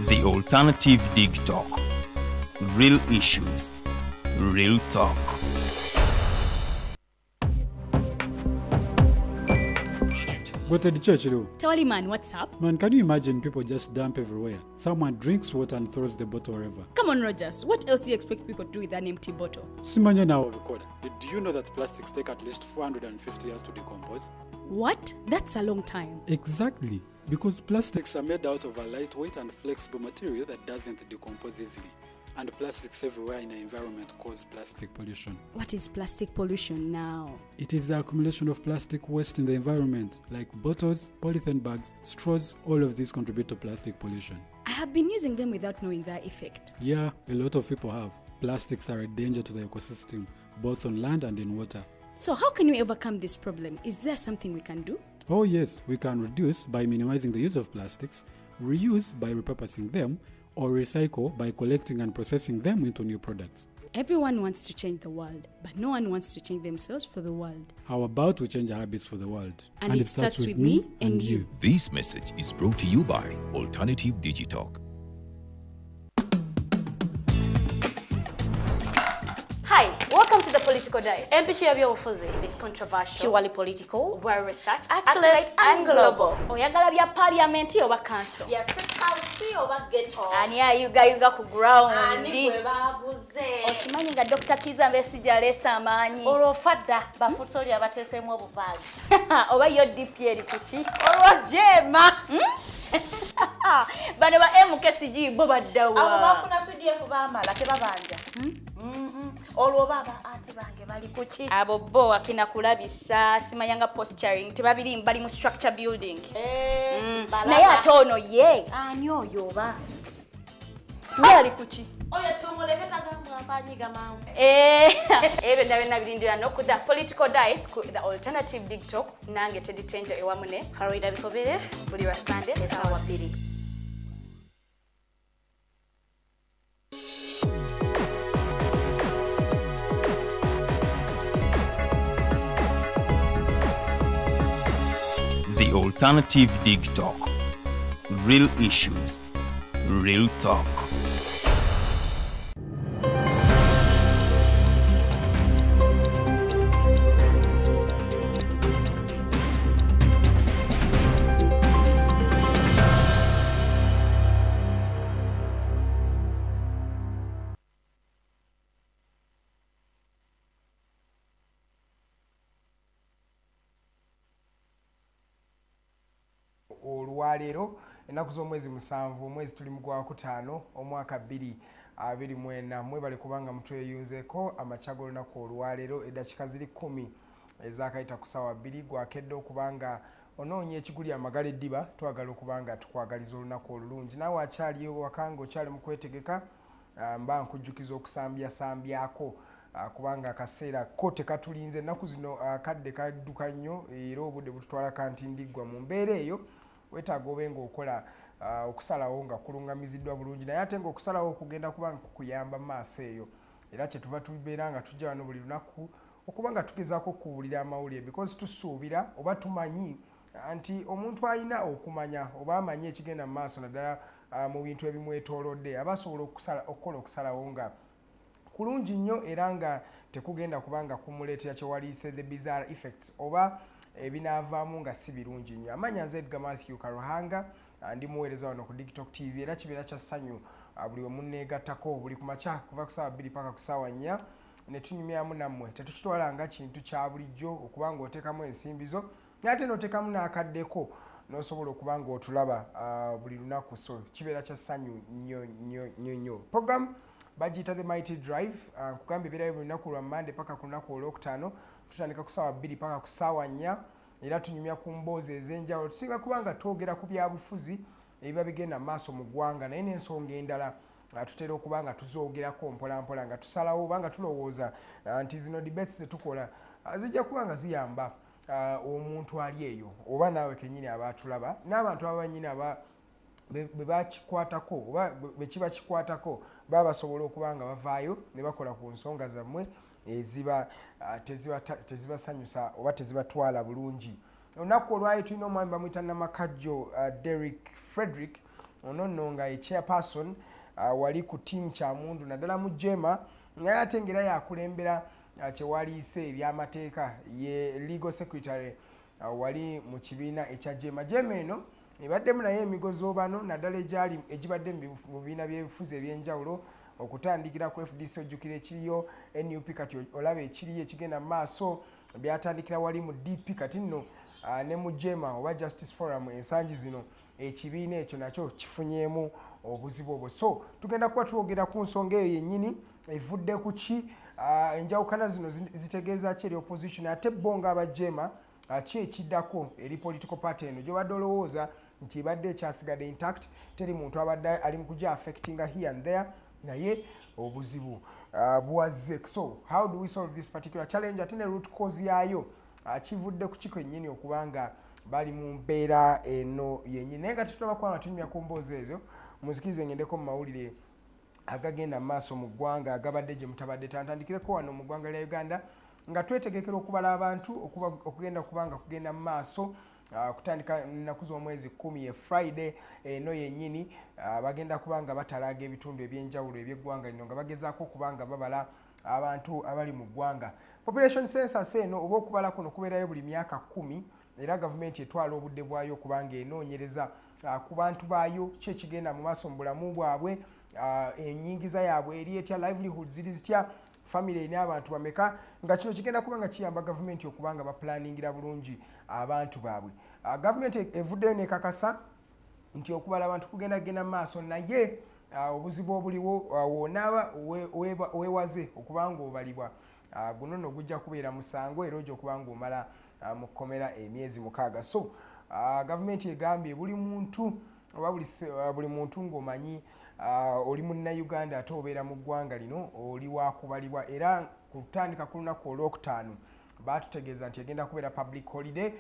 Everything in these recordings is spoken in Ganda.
The Alternative Dig Talk. Real issues, real talk. Go to the church, Tawali man, what's up? Man, can you imagine people just dump everywhere? Someone drinks water and throws the bottle wherever. Come on, Rogers. What else do you expect people to do with an empty bottle? Simanya now, do you know that plastics take at least 450 years to decompose? What? That's a long time. Exactly. Because plastics are made out of a lightweight and flexible material that doesn't decompose easily. And plastics everywhere in the environment cause plastic pollution. What is plastic pollution now? It is the accumulation of plastic waste in the environment, like bottles, polythene bags, straws. All of these contribute to plastic pollution. I have been using them without knowing their effect. Yeah, a lot of people have. Plastics are a danger to the ecosystem, both on land and in water. So how can we overcome this problem? Is there something we can do? Oh yes, we can reduce by minimizing the use of plastics, reuse by repurposing them, or recycle by collecting and processing them into new products. Everyone wants to change the world, but no one wants to change themselves for the world. How about we change our habits for the world? And it starts with me and you. This message is brought to you by Alternative Digital. Hi, welcome to the Political Dice. Empishi ebyobufuzi. It's controversial, Kiwali political, well researched, accurate and global. Oyagala bya parliament oba council. Yes, state house oba ghetto. Ani ayuga ku ground. Ani gwe babuze. Okimanyi nga Dr. Kiza Besigye aleesa amaanyi. Olwofadda bafutoli abateesemu obuvaazi. Oba yo DP eri kuki? Olwojema. Bano ba MKCG bo baddawa. Abo bafuna CDF bamala tebabanja. Olwo baba ate bange bali kuki? Abo bo akina kulabisa simayanga posturing tebabiri bali mu structure building. Naye ate ono ye. Ani oyo oba? Ye ali kuki? Oyo tumuleketa gamwanyiga mawu. Ebyo byonna birindira n'okudda Political Dice ku the Alternative Dig Talk nange Teddy Tenjo ewamu ne Farida Bikobere buli lwa Sunday essaawa 2. The Alternative Dig Talk. Real issues, real talk. Olwaleero ennaku z'omwezi 7 omwezi tuli mu Gwakutaano omwaka 2024 mwebale kubanga mutweyunzeeko amakya g'olunaku olwaleero eddakiika ziri 10 ezakayita ku ssaawa 2 gwakedde okubanga onoonya ekiguli amagala eddiba twagala okubanga tukwagaliza olunaku olulungi naawe akyali waka ng'okyali mu kwetegeka mba nkujjukiza okusambyasambyako kubanga akaseera ko tekatulinze ennaku zino kadde kadduka nnyo era obudde bututwala kantindiggwa mu mbeera eyo wetaaga obenga okola okusalawo nga kulungamiziddwa bulungi naye ate nga okusalawo okugenda kubanga kukuyamba maaso eyo era kyetuva tubeera nga tujja wano buli lunaku okuba nga tugezaako okuwulira amawulire because tusuubira oba tumanyi nti omuntu alina okumanya oba amanyi ekigenda mu maaso naddala mu bintu ebimwetoolodde aba asobola okukola okusalawo nga kulungi nnyo era nga tekugenda kubanga kumuleetera kyewaliise the bizarre effects oba ebinaavaamu nga si birungi nnyo. Amanya nze Edgar Mathew Karuhanga ndi muweereza wano ku TikTok TV era kibeera kya ssanyu buli omu neegattako buli ku makya kuva ku ssaawa 2 paka ku ssaawa 4 ne tunyumyamu nammwe tetukitwala nga kintu kya bulijjo okuba ng'oteekamu ensimbi zo ate n'oteekamu n'akaddeko n'osobola okuba ng'otulaba buli lunaku so kibeera kya ssanyu nnyo. Program bagiyita The Mighty Drive nkugambye ebeerayo buli lunaku lwa Monday paka ku lunaku olwokutaano tutandika ku ssaawa 2 paka ku ssaawa 4 era tunyumya ku mboozi ez'enjawulo tusinga kubanga twogera ku byabufuzi ebiba bigenda mu maaso mu ggwanga naye n'ensonga endala tutera okuba nga tuzoogerako mpolampola nga tusalawo oba nga tulowooza nti zino debates zetukola zijja kuba nga ziyamba omuntu ali eyo oba naawe kennyini abaatulaba n'abantu ababannyini bwe bakikwatako oba bwe kiba kikwatako baba basobola okuba nga bavaayo ne bakola ku nsonga zammwe eziba tezibasanyusa oba tezibatwala bulungi. Olunaku olwayo tulina omwami bamuyita Namakajjo Derek Frederick ono nno nga chairperson wali ku team Kyamundu naddala mu Jema naye ate ngera yakulembera kyewaliise ebyamateeka ye legal secretary wali mu kibiina ekya Jema. Jema eno ebaddemu naye emigozoobano naddala egibadde mu bibiina by'ebifuzi eby'enjawulo okutandikira ku FDC ojjukira ekiriyo NUP kati olaba ekiriyo ekigenda mu maaso byatandikira wali mu DP kati nno ne mu Jema oba Justice Forum ensangi zino ekibiina ekyo nakyo kifunyeemu obuzibu obwo. So tugenda kuba twogera ku nsonga eyo yennyini evudde ku ki enjawukana zino zitegeeza ki eri opposition ate bo nga abajema ki ekiddako eri political party eno gyobadde olowooza nti ebadde ekyasigadde intact teri muntu abadde ali mu kujja affectinga here and there naye obuzibu buwazze. So how do we solve this particular challenge ate ne root cause yayo kivudde ku kiko yennyini okubanga bali mu mbeera eno yennyini naye nga tutulaba kubanga tunyumya ku mboozi ezo muzikirize ngendeko mu mawulire agagenda maaso mu ggwanga agabadde gye mutabadde tantandikireko wano mu ggwanga lya Uganda nga twetegekera okubala abantu okugenda kubanga kugenda mu maaso kutandika nnaku z'omwezi 10 ye Friday eno yennyini bagenda kubanga batalaga ebitundu ebyenjawulo eby'eggwanga lino nga bagezaako okubanga babala abantu abali mu ggwanga. Population census eno oba okubala kuno kubeerayo buli myaka 10 era gavumenti etwala obudde bwayo okubanga enoonyereza ku bantu baayo ki ekigenda mu maaso mu bulamu bwabwe ennyingiza yaabwe eri etya livelihood ziri zitya family erina abantu bameka nga kino kigenda kubanga kiyamba gavumenti okubanga baplaningira bulungi abantu baabwe. Gavumenti evuddeyo nekakasa nti okubala abantu kugenda mu maaso naye obuzibu obuliwo wonaaba weewaze okubanga obalibwa guno nno gujja kubeera musango era ojja okubanga omala mu kkomera emyezi 6. So gavumenti egambye buli muntu oba buli muntu ng'omanyi oli munnayuganda ate obeera mu ggwanga lino oli wakubalibwa era kutandika ku lunaku olwokutaano baatutegeeza nti egenda kubeera public holiday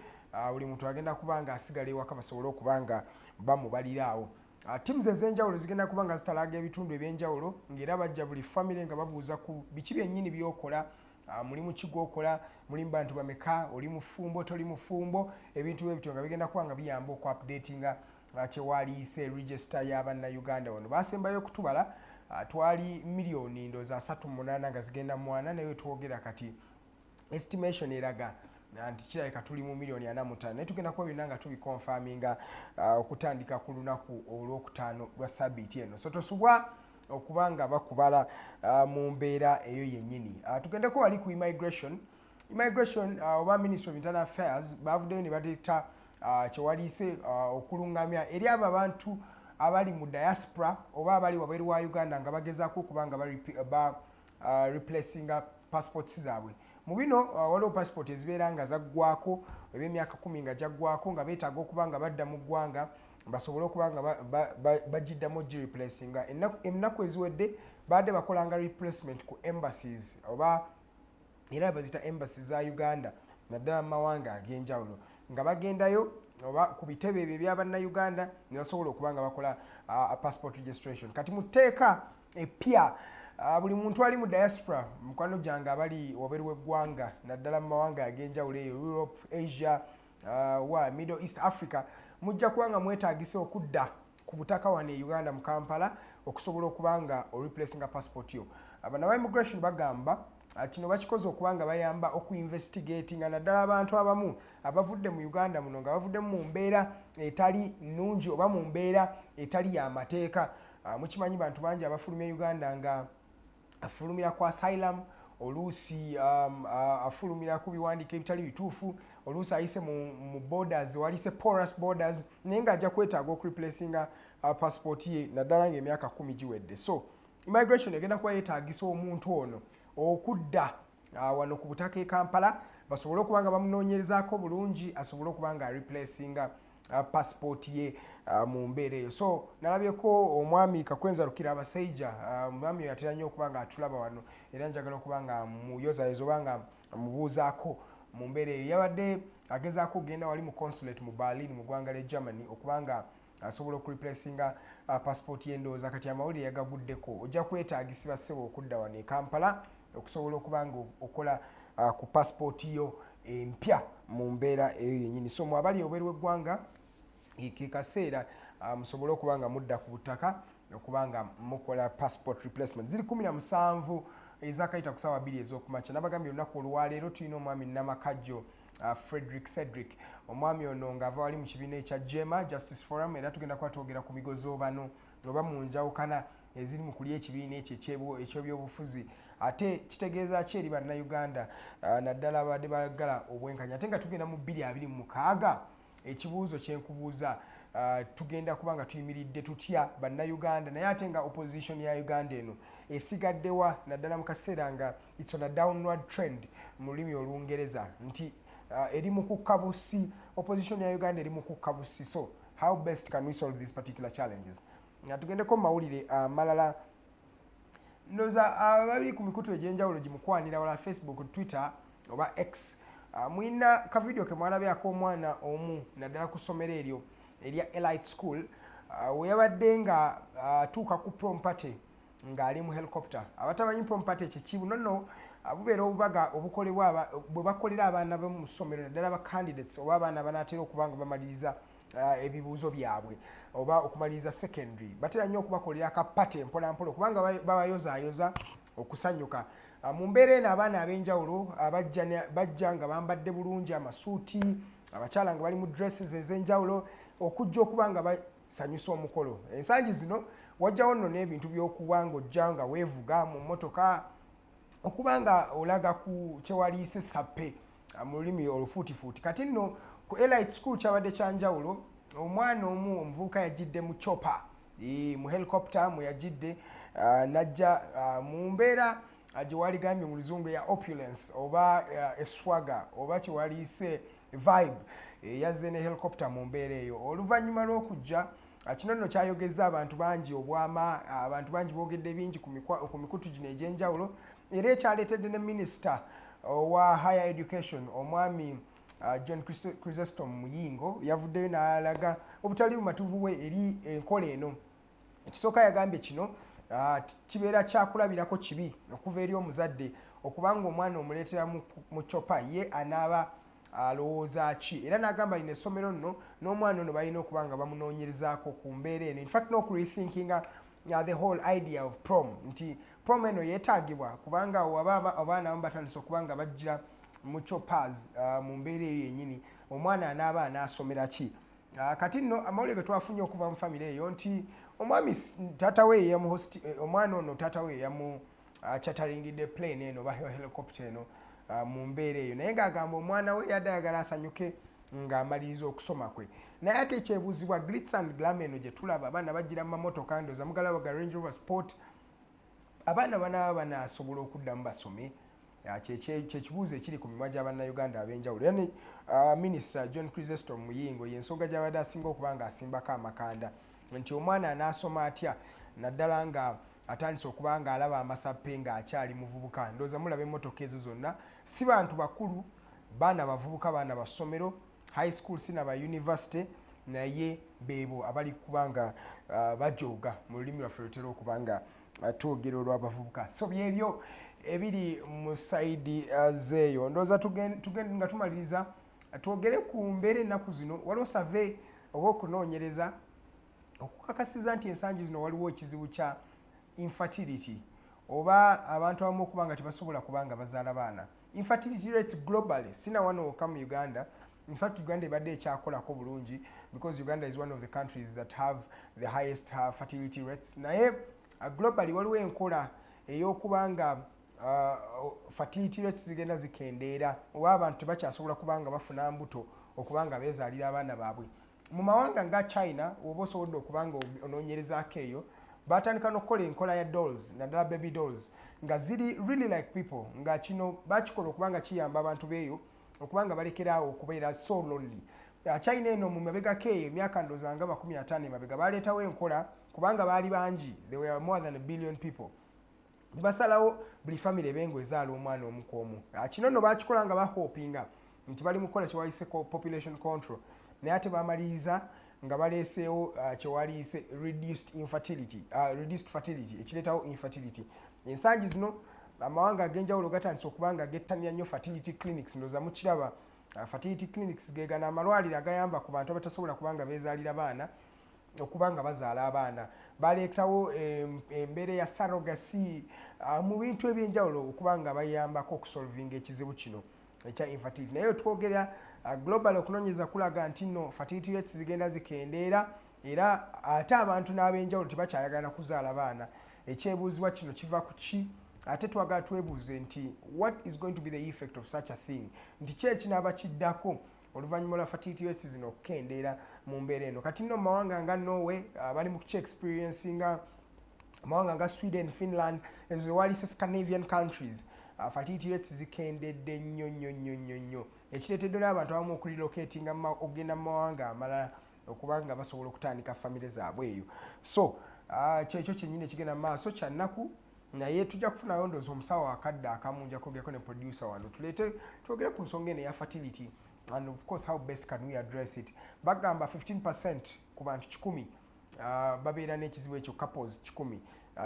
buli muntu agenda kubanga asigala ewaka basobole okubanga bamubaliraawo. Teams ez'enjawulo zigenda kubanga zitalaga ebitundu ebyenjawulo ng'era bajja buli family nga babuuza ku biki byennyini by'okola mulimu ki gw'okola mulimu bantu bameka oli mufumbo toli mufumbo ebintu bwebityo nga bigenda kubanga biyamba okuupdatinga kyewaliise register y'abannayuganda wano basembayo okutubala twali miliyoni ndoza 38 nga zigenda mu 4 naye twogera kati estimation eraga nti kirabika tuli mu miliyoni 45 naye tugenda kuba byonna nga tubikonfaminga okutandika ku lunaku olwokutaano lwa sabiiti eno. So tosubwa okubanga bakubala mu mbeera eyo yennyini. Tugendeko wali ku immigration oba Ministry of Internal Affairs bavuddeyo ne bateekta kyewaliise okulungamya eri abo abantu abali mu diaspora oba abali wabweru wa Uganda nga bagezaako okubanga replacinga passports zaabwe. Mu bino waliwo passport ezibeera nga zaggwako eby'emyaka 10 nga jaggwako nga beetaaga okubanga badda mu ggwanga basobole okubanga bagiddamu replacinga. Ennaku eziwedde badde bakolanga replacement ku embassies oba era bazita embassies za Uganda naddala mu mawanga ag'enjawulo nga bagendayo oba ku bitebe ebyo ebyabannayuganda ne basobola okubanga bakola passport registration. Kati mu tteeka epya buli muntu ali mu diaspora mukwano gyange abali wabweru w'eggwanga naddala mu mawanga ag'enjawulo eyo Europe, Asia, Middle East Africa mujja kubanga mwetaagisa okudda ku butaka wano e Uganda mu Kampala okusobola okubanga oreplacinga passport yo. Abana ba immigration bagamba kino bakikoze okubanga bayamba okuinvestigatinga naddala abantu abamu abavudde mu Uganda muno nga bavudde mu mbeera etali nnungi oba mu mbeera etali y'amateeka. Mukimanyi bantu bangi abafulumya Uganda nga afulumira ku asylum oluusi afulumira ku biwandiiko ebitali bituufu oluusi ayise mu borders waliise porous borders naye ng'ajja kwetaaga okureplacinga passport ye naddala ng'emyaka 10 giwedde. So immigration egenda kuba yeetaagisa omuntu ono okudda wano ku butaka e Kampala basobole okubanga bamunoonyerezaako bulungi asobole okubanga replacinga passport ye mu mbeera eyo. So nalabyeko omwami Kakwenza Lukira Abaseija omwami yatera nnyo okubanga atulaba wano era njagala okubanga muyozayezo obanga mubuuzaako mu mbeera eyo. Yabadde agezaako okugenda wali mu consulate mu Berlin mu ggwanga lya Germany okubanga asobola okureplacinga passport ye. Ndowooza kati amawulire yagaguddeko ojja kwetaagisibwa ssebo okudda wano e Kampala okusobola okubanga okola ku passport yo empya mu mbeera eyo yennyini. So mwabali obweru w'eggwanga ke kaseera musobole okubanga mudda ku butaka okubanga mukola passport replacement. Ziri 17 ezakayita ku ssaawa 2 ez'okumakya. Nabagambye olunaku olwaleero tulina omwami Namakajjo Frederick Cedric, omwami ono ng'ava wali mu kibiina ekya Jema Justice Forum, era tugenda kuba twogera ku migozo bano oba mu njawukana eziri mu kulya ekibiina ekyo eky'ebyobufuzi. Ate kitegeeza ki eri bannayuganda naddala abadde baagala obwenkanya. Ate nga tugenda mu 2026 ekibuuzo kyenkubuuza tugenda kubanga tuyimiridde tutya bannayuganda, naye ate nga opposition ya Uganda eno esigaddewa naddala mu kaseera nga it's on a downward trend mu lulimi Olungereza nti eri mu kukka busi, opposition ya Uganda eri mu kukka busi. So how best can we solve these particular challenges? Tugendeko mu mawulire malala ndoza babiri ku mikutu egy'enjawulo gimukwanira wala Facebook, Twitter oba X. Mwina ka video ke mwalabye ak'omwana omu naddala ku ssomero eryo erya Elite School we yabadde nga atuuka ku prom party ng'ali mu helicopter. Abatamanyi prom party ekikibu nonno bubeera obubaga obukolebwa bwe bakolera abaana b'omu ssomero naddala ba candidates oba abaana banaatera okubanga bamaliriza ebibuuzo byabwe oba okumaliriza secondary. Batera nnyo okubakolera akapate mpolampola okubanga babayozaayoza okusanyuka. Mu mbeera eno abaana ab'enjawulo bajja nga bambadde bulungi amasuuti, abakyala nga bali mu dresses ez'enjawulo okujja okuba nga basanyusa omukolo. Ensangi zino wajjawo nno n'ebintu by'okuba ng'ojja nga weevuga mu mmotoka okuba nga olaga ku kyewaliise sappe mu lulimi olufuutifuuti. Kati nno ku Elite School kyabadde kyanjawulo. Omwana omu omuvubuka yajjidde mu chopper mu helicopter mu yajjidde najja mu mbeera gyewaligambye mu luzungu ya opulence oba eswaga oba kyewaliise vibe. Yazze ne helicopter mu mbeera eyo. Oluvannyuma lw'okujja kino nno kyayogezza abantu bangi obwama, abantu bangi boogedde bingi ku mikutu gino egy'enjawulo, era ekyaleetedde ne minisita owa higher education omwami John Chrysostom Muyingo yavuddeyo n'alaga obutali bumatuvu bwe eri enkola eno. Ekisooka yagambye kino kibeera kyakulabirako kibi okuva eri omuzadde okubanga omwana omuleetera mu chopa ye anaaba alowooza ki, era n'agamba lino essomero nno n'omwana ono balina okuba nga bamunoonyerezaako ku mbeera eno. In fact n'okurethinkinga the whole idea of prom, nti prom eno yeetaagibwa kubanga abaana abamu batandise okuba nga bajjira mu choppers mu mbeera eyo yennyini, omwana anaaba anaasomera ki. Kati nno amawulire ge twafunye okuva mu famire eyo nti omwami taata we omwana ono taata we yamu kyataringidde plane eno oba helicopter eno mu mbeera eyo, naye ng'agamba omwana we yadde ayagala asanyuke ng'amaliriza okusoma kwe. Naye ate ekyebuuzibwa glitz and glam eno gye tulaba abaana bajjira mu mamotoka ndoza mugalaba ga Range Rover Sport, abaana banaaba banaasobola okuddamu basome. Kyekibuuzo ekiri ku mimwa gy'abannayuganda ab'enjawulo. Era ne Minisita John Chrysostom Muyingo y'ensonga gy'abadde asinga okuba ng'asimbako amakanda nti omwana anaasoma atya naddala nga atandise okuba nga alaba amasappe ng'akyali muvubuka. Ndowooza mulaba emmotoka ezo zonna si bantu bakulu, baana bavubuka, baana ba ssomero, high school si naba university, naye beebo abali kuba nga bajooga mu lulimi lwaffe lutera okuba nga twogera olw'abavubuka. So byebyo ebiri mu sayidi zeeyo. Ndowooza nga tumaliriza twogere ku mbeera ennaku zino. Waliwo survey oba okunoonyereza okukakasiza nti ensangi zino waliwo ekizibu kya infertility oba abantu abamu okuba nga tebasobola kuba nga bazaala baana. Infertility rates globally sina wano wokka mu Uganda. In fact Uganda ebadde ekyakolako bulungi because Uganda is one of the countries that have the highest fertility rates. Naye globally waliwo enkola ey'okuba nga fertility rates zigenda zikendeera oba abantu tebakyasobola kuba nga bafuna mbuto okuba nga beezaalira abaana baabwe. Mu mawanga nga China oba osobodde okuba nga onoonyerezaako eyo batandika n'okukola enkola ya dolls naddala baby dolls nga ziri really like people, nga kino bakikola okuba nga kiyamba abantu beeyo okuba nga balekeraawo okubeera so lonely. China eno mu mabegako eyo emyaka ndowooza nga 50 emabega baleetawo enkola kubanga baali bangi, there were more than 1 billion people. Basalawo buli family ebengo ezaala omwana omu ku omu. Kino nno bakikola nga bahopinga nti bali mukola kyewayise population control, naye ate bamaliriza nga baleeseewo kyewaliise reduced fertility ekireetawo infertility. Ensangi zino amawanga ag'enjawulo gatandise okuba nga gettanira nnyo fertility clinics. Ndowooza mukiraba fertility clinics ge gano amalwaliro agayamba ku bantu abatasobola kuba nga beezaalira baana okubanga bazaala abaana baleetawo embeera ya surrogacy mu bintu ebyenjawulo okubanga bayambako okusolvinga ekizibu kino ekya infertility. Naye twogera global okunoonyeza kulaga nti nno fertility rates zigenda zikendeera era ate abantu n'ab'enjawulo tebakyayagala kuzaala baana. Ekyebuuzibwa kino kiva ku ki? Ate twagala twebuuze nti what is going to be the effect of such a thing, nti ki ekinaaba kiddako oluvannyuma lwa fertility rates zino okukendeera mu mbeera eno. Kati nno mu mawanga nga Norway bali mu experiencing amawanga nga Sweden, Finland, ezo wali Scandinavian countries fertility rates zikendedde nnyo ekireetedde n'abantu abamu okurelocatinga okugenda mu mawanga amalala okubanga basobola okutandika famire zaabwe eyo. So kyekyo kyennyini ekigenda mu maaso kya nnaku, naye tujja kufunayo ndowooza omusawo akadde akamu nja kwogerako ne producer wano twogere ku nsonga eno eya fertility and of course how best can we address it. Bagamba 15% ku bantu 100 babeera n'ekizibu ekyo, couples 100,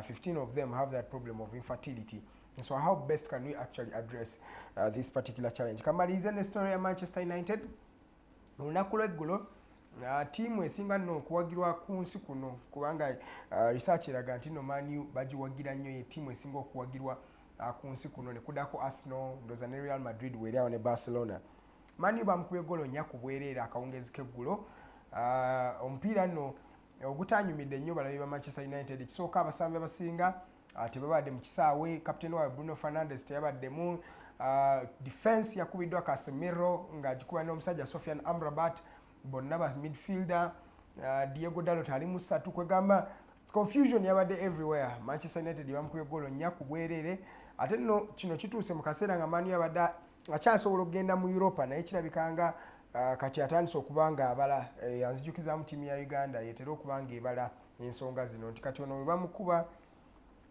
15 of them have that problem of infertility. So how best can we actually address this particular challenge? Kamalize ne story ya Manchester United. Olunaku lw'eggulo tiimu esinga nno okuwagirwa ku nsi kuno kubanga research eraga nti no Man U bagiwagira nnyo ye tiimu esinga okuwagirwa ku nsi kuno ne kuddako Arsenal, ndoza ne Real Madrid weri awo ne Barcelona. Man U bamukubye golo nnya ku bwereere akawungezi k'eggulo. Omupiira nno ogutanyumidde nnyo balabi ba Manchester United. Ekisooka abasambi abasinga tebabadde mu kisaawe, kapiteeni wa Bruno Fernandes teyabaddemu, defense yakubiddwa Casemiro ng'agikuba n'omusajja Sofiane Amrabat, bonna ba midfielder, Diego Dalot ali mu ssatu, kwegamba confusion yabadde everywhere. Manchester United bamukubye golo nnya ku bwereere. Ate nno kino kituuse mu kaseera nga Man U abadde akyasobola okugenda mu Europa, naye kirabikanga kati atandise okubanga abala yanzijukizaamu ttiimu ya Uganda yetera okubanga ebala ensonga zino nti kati ono bwe bamukuba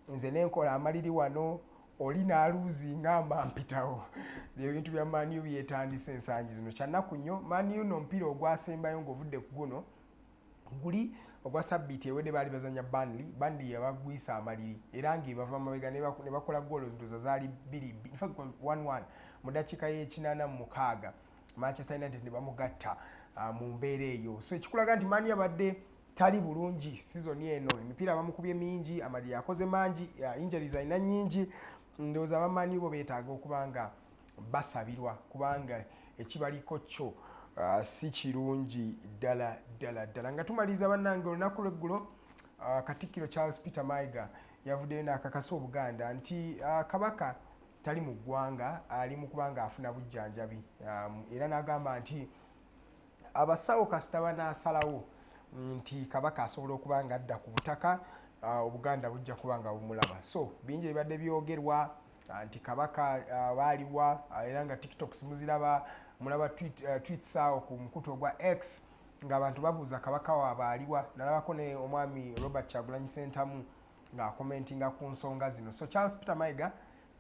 nze nenkola amaliri wano oli n'aluuzi ngamba mpitawo. Ebintu bya Man U byetandise ensangi zino kyannaku nnyo. Man U n'omupiira ogwasembayo ng'ovudde ku guno guli ogwa sabbiiti ewedde baali bazanya Burnley yabagwisa amaliri era ng'ebava mabega ne bakola goolo ndoza zaali 1-1 mu ddakiika y'e86 Manchester United ne bamugatta mu mbeera eyo. So ekikulaga nti Man U abadde tali bulungi season eno, emipiira bamukubye mingi, amaliri akoze mangi, injuries alina nnyingi. Ndowooza aba Man U bo beetaaga okubanga basabirwa kubanga ekibaliko kyo si kirungi ddala. Nga tumaliriza bannange olunaku lw'eggulo Katikkiro Charles Peter Mayiga yavuddeyo n'akakasa Obuganda nti Kabaka tali mu ggwanga, ali mu kubanga afuna bujjanjabi era n'agamba nti abasawo kasita banaasalawo nti Kabaka asobola okubanga adda ku butaka Obuganda bujja kubanga bumulaba. So bingi ebibadde byogerwa nti Kabaka baaliwa era nga TikTok simuziraba, mulaba tweets awo ku mukutu ogwa X ng'abantu babuuza Kabaka waabwe aliwa. Nalabako ne omwami Robert Kyagulanyi Ssentamu ng'akomentinga ku nsonga zino. So Charles Peter Mayiga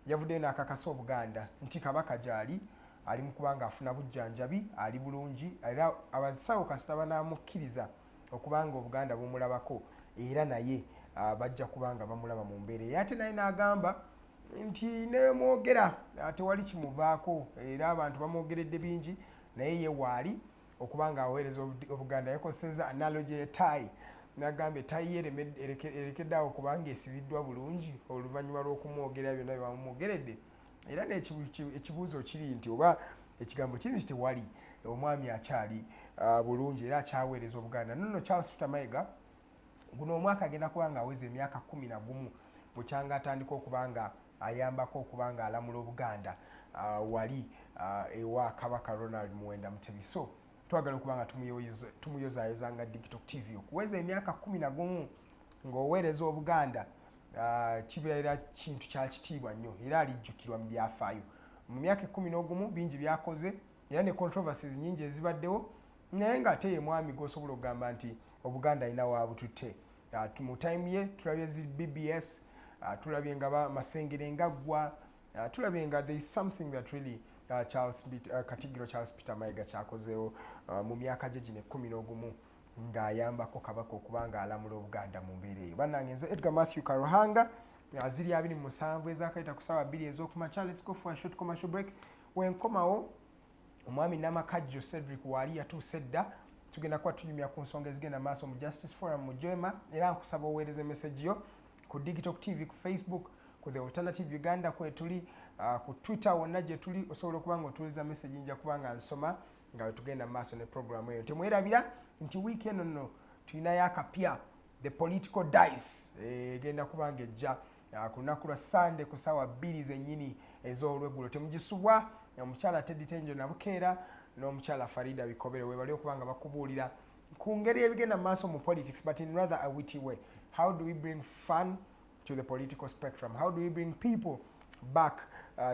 yavuddeyo n'akakasa Obuganda nti Kabaka gy'ali ali mu kubanga afuna bujjanjabi, ali bulungi era abasawo kasita banaamukkiriza okubanga Obuganda bumulabako era naye bajja kubanga bamulaba mu mbeera. Ate naye n'agamba nti nemwogera tewali kimuvaako era abantu bamwogeredde bingi naye ye waali okubanga aweereza Obuganda. Yakoseza analogy y'ettaayi n'agamba ettaayi erekedde awo kubanga esibiddwa bulungi oluvannyuma lw'okumwogera byonna bye bamumwogeredde. Era n'ekibuuzo kiri nti oba ekigambo kiri nti tewali omwami akyali bulungi era akyaweereza Obuganda. Nno Charles Peter Mayiga guno omwaka agenda kubanga aweza emyaka 11 bukyanga atandika okubanga ayambako okubanga alamula Obuganda wali ewa Kabaka Ronald Muwenda Mutebi. So twagala okubanga tumuyozaayoza nga TikTok TV okuweza emyaka 11 ng'oweereza Obuganda kibeera kintu kya kitiibwa nnyo era alijjukirwa mu byafaayo. Mu myaka 11 bingi byakoze era ne controversies nyingi ezibaddewo, naye ng'ate ye mwami gw'osobola okugamba nti Obuganda alina waabututte. Mu time ye tulabye zi BBS, tulabye nga Masengere ngaggwa, tulabye nga there is something that really Katikkiro Charles Peter Mayiga kyakozeewo mu myaka gye gino 11 ng'ayambako Kabaka okubanga alamula Obuganda mu mbeera eyo. Bannange nze Edgar Mathew Karuhanga, ziri 27 ezakayita ku ssaawa 2 ez'okumakya. Let's go for a short commercial break. Wenkomawo omwami Namakajjo Cedric waali yatuuse dda tugenda kuba tunyumya ku nsonga ezigenda maaso mu Justice Forum mu Jema era nkusaba oweereze message yo ku Digital TV ku Facebook ku The Alternative Uganda kwe tuli ku Twitter wonna gye tuli osobola okuba ng'otuuliza message nja kuba nga nsoma nga we tugenda maaso ne programu eyo temwerabira nti wiiki eno nno tulinayo akapya the political dice egenda kuba ng'ejja ku lunaku lwa Sunday ku ssaawa 2 zennyini ez'olweggulo temugisubwa omukyala Teddy Tenjo Nabukeera n'omukyala Farida Bikobere we bali okuba nga bakubuulira ku ngeri ebigenda mu maaso mu politics but in rather a witty way. How do we bring fun to the political spectrum? How do we bring people back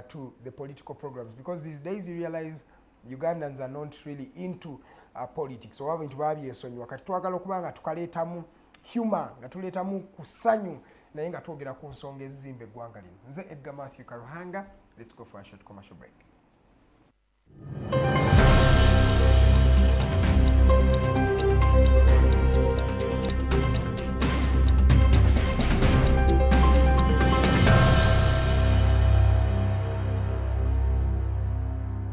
to the political programs? Because these days you realize Ugandans are not really into politics. So abantu babyesonyiwa kati twagala okuba nga tukaleetamu humor nga tuleetamu ku ssanyu naye nga twogera ku nsonga ezizimba eggwanga lino. Nze Edgar Mathew Karuhanga. Let's go for a short commercial break.